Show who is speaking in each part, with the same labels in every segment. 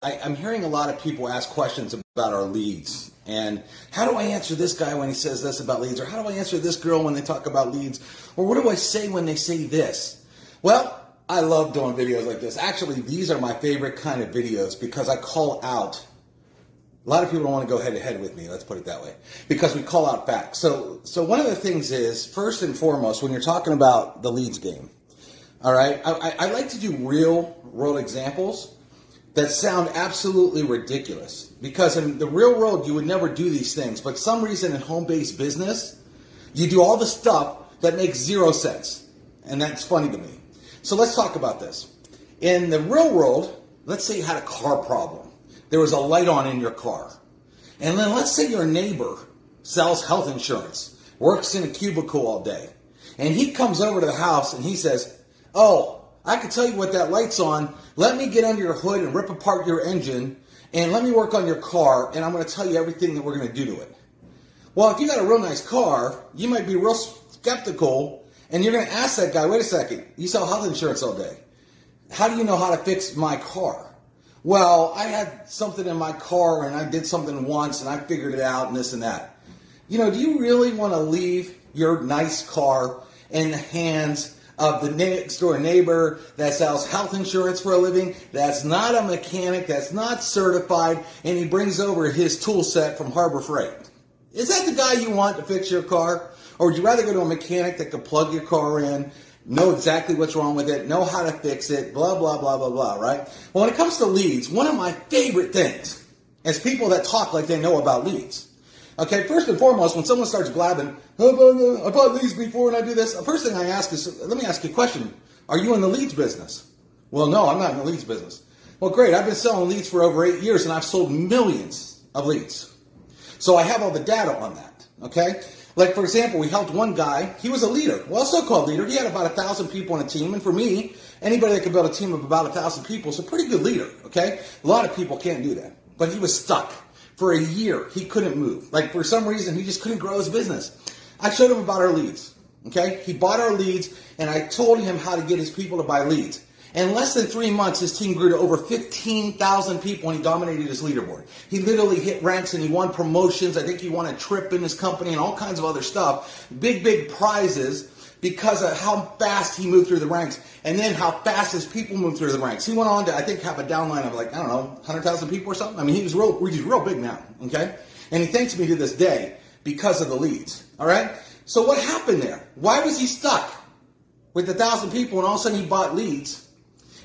Speaker 1: I'm hearing a lot of people ask questions about our leads. And how do I answer this guy when he says this about leads? Or how do I answer this girl when they talk about leads? Or what do I say when they say this? Well, I love doing videos like this. Actually, these are my favorite kind of videos because I call out. A lot of people don't want to go head to head with me, let's put it that way, because we call out facts. So one of the things is, first and foremost, when you're talking about the leads game, all right, I like to do real world examples that sound absolutely ridiculous, because in the real world you would never do these things, but some reason in home-based business you do all the stuff that makes zero sense, and that's funny to me. So let's talk about this. In the real world, let's say you had a car problem. There was a light on in your car, and then let's say your neighbor sells health insurance, works in a cubicle all day, and he comes over to the house and he says, "Oh, I can tell you what that light's on. Let me get under your hood and rip apart your engine, and let me work on your car, and I'm going to tell you everything that we're going to do to it." Well, if you got a real nice car, you might be real skeptical, and you're going to ask that guy, "Wait a second, you sell health insurance all day. How do you know how to fix my car?" "Well, I had something in my car, and I did something once, and I figured it out, and this and that." Do you really want to leave your nice car in the hands of the next door neighbor that sells health insurance for a living, that's not a mechanic, that's not certified, and he brings over his tool set from Harbor Freight? Is that the guy you want to fix your car? Or would you rather go to a mechanic that could plug your car in, know exactly what's wrong with it, know how to fix it, blah, blah, blah, blah, blah, right? Well, when it comes to leads, one of my favorite things is people that talk like they know about leads. Okay, first and foremost, when someone starts blabbing, "I bought leads before and I do this," the first thing I ask is, let me ask you a question. Are you in the leads business? "Well, no, I'm not in the leads business." "Well, great. I've been selling leads for over 8 years and I've sold millions of leads. So I have all the data on that, okay? Like, for example, we helped one guy. He was a leader, well, so-called leader. He had about 1,000 people on a team. And for me, anybody that could build a team of about 1,000 people is a pretty good leader, okay? A lot of people can't do that. But he was stuck. For a year, he couldn't move. Like, for some reason, he just couldn't grow his business. I showed him about our leads, okay? He bought our leads, and I told him how to get his people to buy leads. In less than 3 months, his team grew to over 15,000 people, and he dominated his leaderboard. He literally hit ranks, and he won promotions. I think he won a trip in his company and all kinds of other stuff. Big, big prizes because of how fast he moved through the ranks, and then how fast his people moved through the ranks. He went on to, I think, have a downline of 100,000 people or something. I mean, he's real big now, okay? And he thanks me to this day because of the leads, all right? So what happened there? Why was he stuck with 1,000 people and all of a sudden he bought leads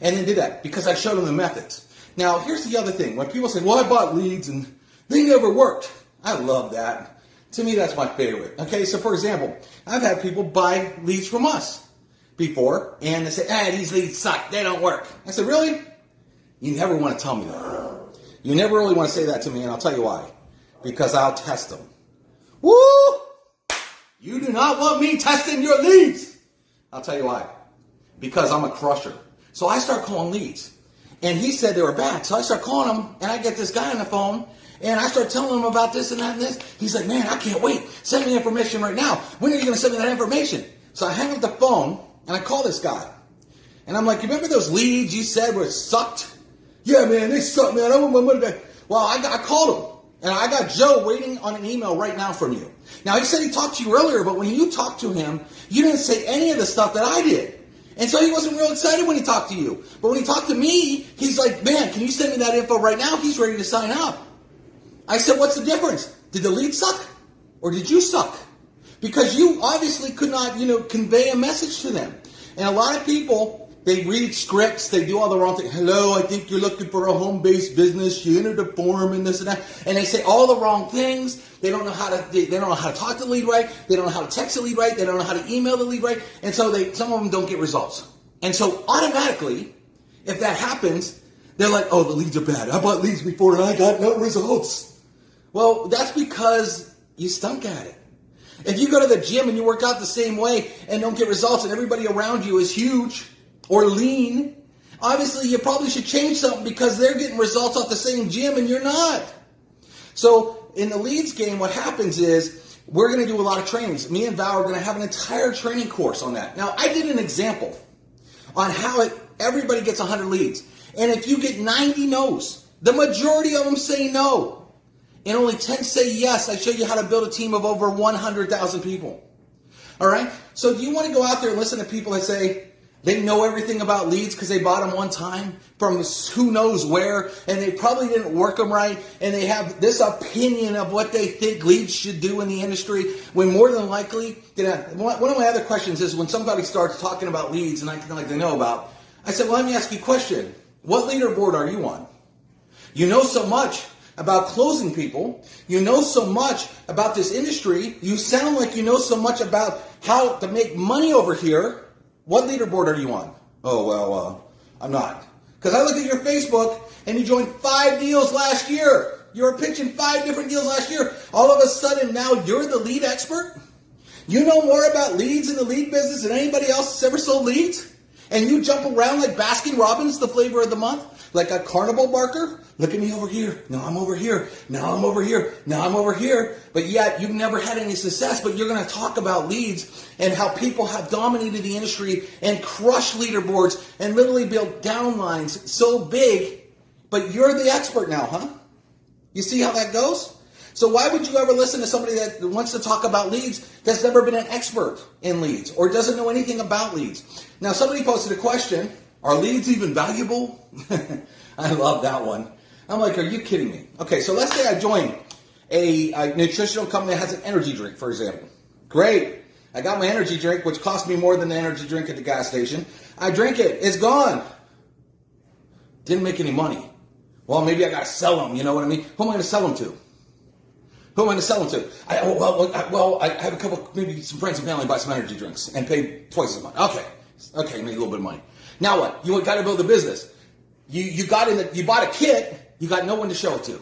Speaker 1: and then did that? Because I showed him the methods. Now, here's the other thing. When people say, "Well, I bought leads and they never worked," I love that. To me, that's my favorite. Okay, so for example, I've had people buy leads from us before, and they say, "These leads suck. They don't work." I said, "Really? You never want to tell me that. You never really want to say that to me, and I'll tell you why. Because I'll test them." Woo! You do not want me testing your leads. I'll tell you why. Because I'm a crusher. So I start calling leads. And he said they were bad. So I start calling them, and I get this guy on the phone, and I start telling him about this and that and this. He's like, "Man, I can't wait. Send me information right now. When are you going to send me that information?" So I hang up the phone, and I call this guy. And I'm like, "You remember those leads you said were sucked?" "Yeah, man, they suck, man. I want my money back." Well, I called him, and I got Joe waiting on an email right now from you. Now, he said he talked to you earlier, but when you talked to him, you didn't say any of the stuff that I did. And so he wasn't real excited when he talked to you. But when he talked to me, he's like, "Man, can you send me that info right now?" He's ready to sign up. I said, "What's the difference? Did the lead suck? Or did you suck?" Because you obviously could not, convey a message to them. And a lot of people, they read scripts, they do all the wrong things. "Hello, I think you're looking for a home-based business. You entered a form and this and that." And they say all the wrong things. They don't know how to talk to the lead right. They don't know how to text the lead right. They don't know how to email the lead right. And so some of them don't get results. And so automatically, if that happens, they're like, "Oh, the leads are bad. I bought leads before and I got no results." Well, that's because you stunk at it. If you go to the gym and you work out the same way and don't get results, and everybody around you is huge or lean, obviously you probably should change something because they're getting results off the same gym and you're not. So in the leads game, what happens is we're going to do a lot of trainings. Me and Val are going to have an entire training course on that. Now, I did an example on how everybody gets 100 leads. And if you get 90 no's, The majority of them say no. And only 10 say yes. I show you how to build a team of over 100,000 people. All right? So do you want to go out there and listen to people that say they know everything about leads because they bought them one time from who knows where, and they probably didn't work them right, and they have this opinion of what they think leads should do in the industry, when more than likely, one of my other questions is when somebody starts talking about leads and I feel like they know about, I said, well, let me ask you a question. What leaderboard are you on? You know so much about closing people. You know so much about this industry. You sound like you know so much about how to make money over here. What leaderboard are you on? Oh, well, I'm not. Because I looked at your Facebook and you joined 5 deals last year. You were pitching 5 different deals last year. All of a sudden now you're the lead expert? You know more about leads in the lead business than anybody else that's ever sold leads? And you jump around like Baskin Robbins, the flavor of the month? Like a carnival barker? Look at me over here. No, I'm over here. Now I'm over here. Now I'm over here. But yet you've never had any success, but you're going to talk about leads and how people have dominated the industry and crushed leaderboards and literally built downlines so big, but you're the expert now, huh? You see how that goes? So why would you ever listen to somebody that wants to talk about leads that's never been an expert in leads or doesn't know anything about leads? Now, somebody posted a question, are leads even valuable? I love that one. I'm like, are you kidding me? Okay, so let's say I join a nutritional company that has an energy drink, for example. Great. I got my energy drink, which cost me more than the energy drink at the gas station. I drink it. It's gone. Didn't make any money. Well, maybe I got to sell them. You know what I mean? Who am I going to sell them to? Who am I going to sell them to? I have a couple, maybe some friends and family buy some energy drinks and pay twice as much. Okay, made a little bit of money. Now what? You got to build a business. You bought a kit, you got no one to show it to.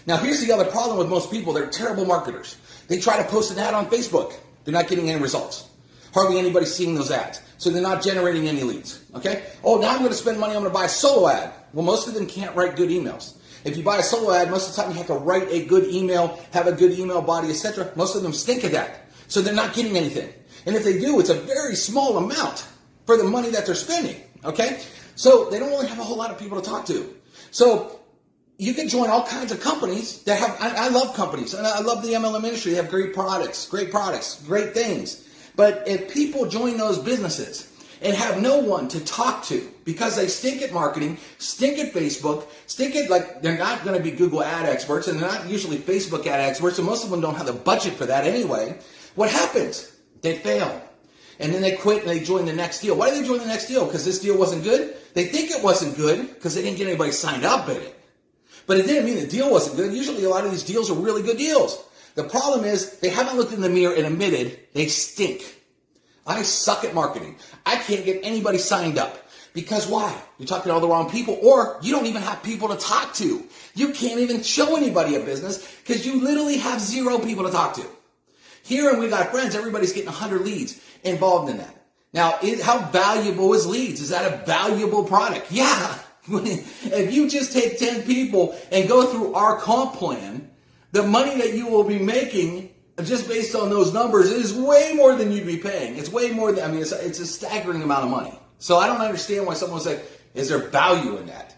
Speaker 1: Now here's the other problem with most people, they're terrible marketers. They try to post an ad on Facebook. They're not getting any results. Hardly anybody seeing those ads. So they're not generating any leads. Okay? Oh, now I'm going to spend money, I'm going to buy a solo ad. Well, most of them can't write good emails. If you buy a solo ad, most of the time you have to write a good email, have a good email body, etc. Most of them stink at that. So they're not getting anything. And if they do, it's a very small amount for the money that they're spending. Okay? So they don't really have a whole lot of people to talk to. So you can join all kinds of companies that have, I love companies, and I love the MLM industry. They have great products, great things. But if people join those businesses and have no one to talk to because they stink at marketing, stink at Facebook, stink at, like, they're not going to be Google ad experts, and they're not usually Facebook ad experts, and most of them don't have the budget for that anyway, what happens? They fail. And then they quit and they join the next deal. Why did they join the next deal? Because this deal wasn't good? They think it wasn't good because they didn't get anybody signed up in it. But it didn't mean the deal wasn't good. Usually a lot of these deals are really good deals. The problem is they haven't looked in the mirror and admitted they stink. I suck at marketing. I can't get anybody signed up. Because why? You're talking to all the wrong people, or you don't even have people to talk to. You can't even show anybody a business because you literally have 0 people to talk to. Here in We Got Friends, everybody's getting 100 leads involved in that. Now, how valuable is leads? Is that a valuable product? Yeah. If you just take 10 people and go through our comp plan, the money that you will be making just based on those numbers is way more than you'd be paying. It's way more than, it's a staggering amount of money. So I don't understand why someone would say, is there value in that?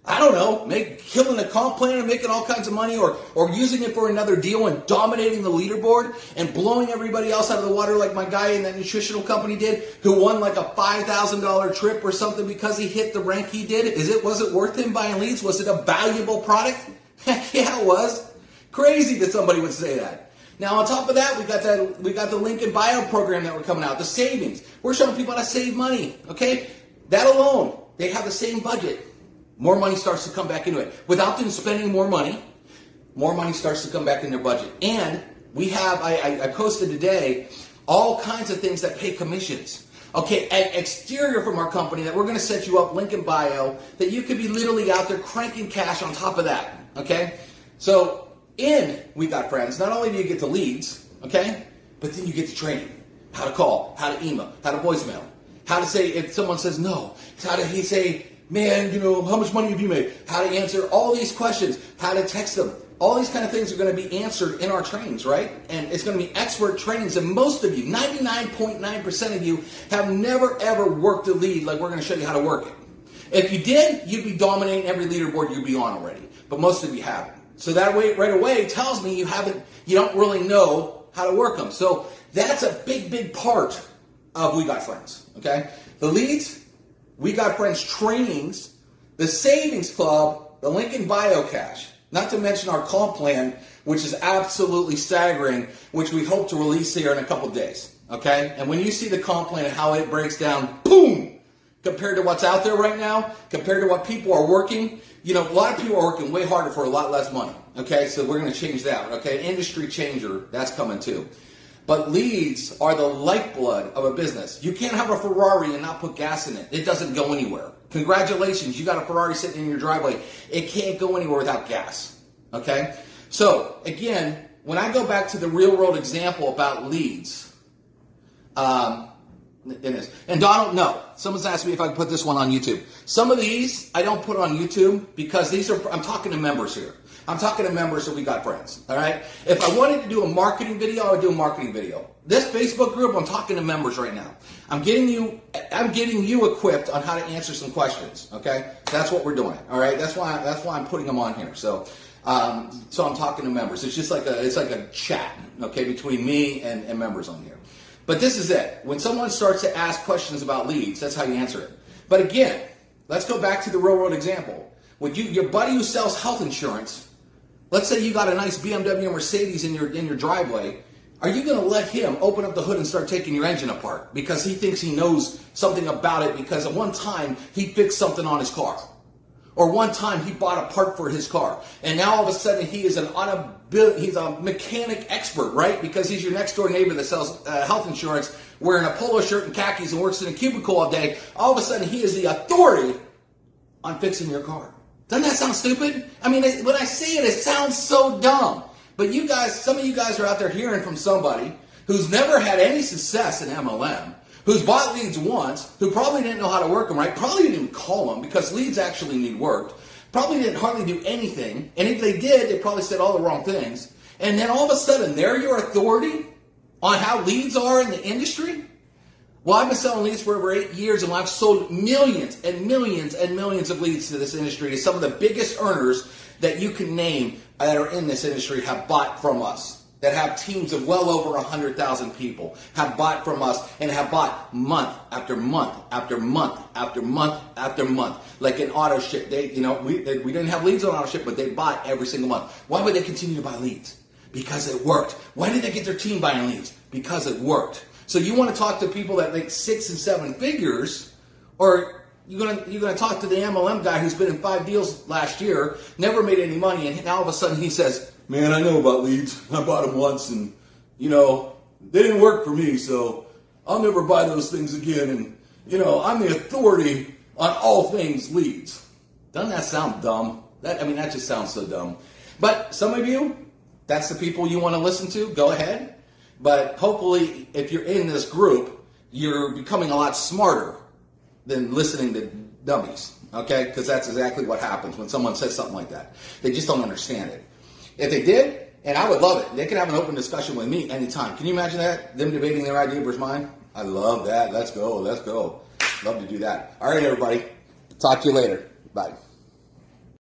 Speaker 1: I don't know, killing a comp plan and making all kinds of money, or using it for another deal and dominating the leaderboard and blowing everybody else out of the water like my guy in that nutritional company did, who won like a $5,000 trip or something because he hit the rank he did. Was it worth him buying leads? Was it a valuable product? Heck yeah, it was. Crazy that somebody would say that. Now on top of that, we got the link in bio program that we're coming out, the savings. We're showing people how to save money. Okay, that alone, they have the same budget. More money starts to come back into it. Without them spending more money starts to come back in their budget. And we have, I posted today, all kinds of things that pay commissions. Okay, an exterior from our company that we're going to set you up, link in bio, that you could be literally out there cranking cash on top of that. Okay, so in We Got Friends, not only do you get the leads, okay, but then you get the training. How to call, how to email, how to voicemail, how to say if someone says no, how to say, man, how much money have you made? How to answer all these questions, how to text them. All these kind of things are going to be answered in our trainings, right? And it's going to be expert trainings. And most of you, 99.9% of you, have never, ever worked a lead like we're going to show you how to work it. If you did, you'd be dominating every leaderboard you'd be on already. But most of you haven't. So that way, right away tells me you don't really know how to work them. So that's a big part of We Got Friends. Okay? The leads, We Got Friends trainings, the savings club, the Lincoln BioCash, not to mention our comp plan, which is absolutely staggering, which we hope to release here in a couple days. Okay? And when you see the comp plan and how it breaks down, boom, compared to what's out there right now, compared to what people are working, a lot of people are working way harder for a lot less money. Okay? So we're going to change that. Okay? Industry changer, that's coming too. But leads are the lifeblood of a business. You can't have a Ferrari and not put gas in it. It doesn't go anywhere. Congratulations, you got a Ferrari sitting in your driveway. It can't go anywhere without gas. Okay? So, again, when I go back to the real world example about leads, and Donald, no. Someone's asked me if I could put this one on YouTube. Some of these I don't put on YouTube because I'm talking to members here. I'm talking to members of We Got Friends. All right? If I wanted to do a marketing video, I would do a marketing video. This Facebook group, I'm talking to members right now. I'm getting you equipped on how to answer some questions. Okay? That's what we're doing. All right? That's why I'm putting them on here. So I'm talking to members. It's just like a chat, okay, between me and members on here. But this is it. When someone starts to ask questions about leads, that's how you answer it. But again, let's go back to the real world example. When your buddy who sells health insurance, let's say you got a nice BMW or Mercedes in your driveway, are you going to let him open up the hood and start taking your engine apart because he thinks he knows something about it because at one time he fixed something on his car? Or one time he bought a part for his car. And now all of a sudden he is he's a mechanic expert, right? Because he's your next door neighbor that sells health insurance, wearing a polo shirt and khakis and works in a cubicle all day. All of a sudden he is the authority on fixing your car. Doesn't that sound stupid? I mean, when I say it, it sounds so dumb. But you guys, some of you guys are out there hearing from somebody who's never had any success in MLM, who's bought leads once, who probably didn't know how to work them right, probably didn't even call them because leads actually need work, probably didn't hardly do anything, and if they did, they probably said all the wrong things, and then all of a sudden, they're your authority on how leads are in the industry? Well, I've been selling leads for over 8 years, and I've sold millions and millions and millions of leads to this industry, to some of the biggest earners that you can name that are in this industry have bought from us, that have teams of well over 100,000 people, have bought from us and have bought month after month after month after month after month. Like in auto ship, we didn't have leads on auto ship, but they bought every single month. Why would they continue to buy leads? Because it worked. Why did they get their team buying leads? Because it worked. So you want to talk to people that make 6 and 7 figures, or you're gonna talk to the MLM guy who's been in 5 deals last year, never made any money, and now all of a sudden he says, "Man, I know about leads. I bought them once, and they didn't work for me, so I'll never buy those things again. And I'm the authority on all things leads." Doesn't that sound dumb? That just sounds so dumb. But some of you, that's the people you want to listen to. Go ahead. But hopefully, if you're in this group, you're becoming a lot smarter than listening to dummies, okay? Because that's exactly what happens when someone says something like that. They just don't understand it. If they did, and I would love it, they could have an open discussion with me anytime. Can you imagine that? Them debating their idea versus mine? I love that. Let's go. Love to do that. All right, everybody. Talk to you later. Bye.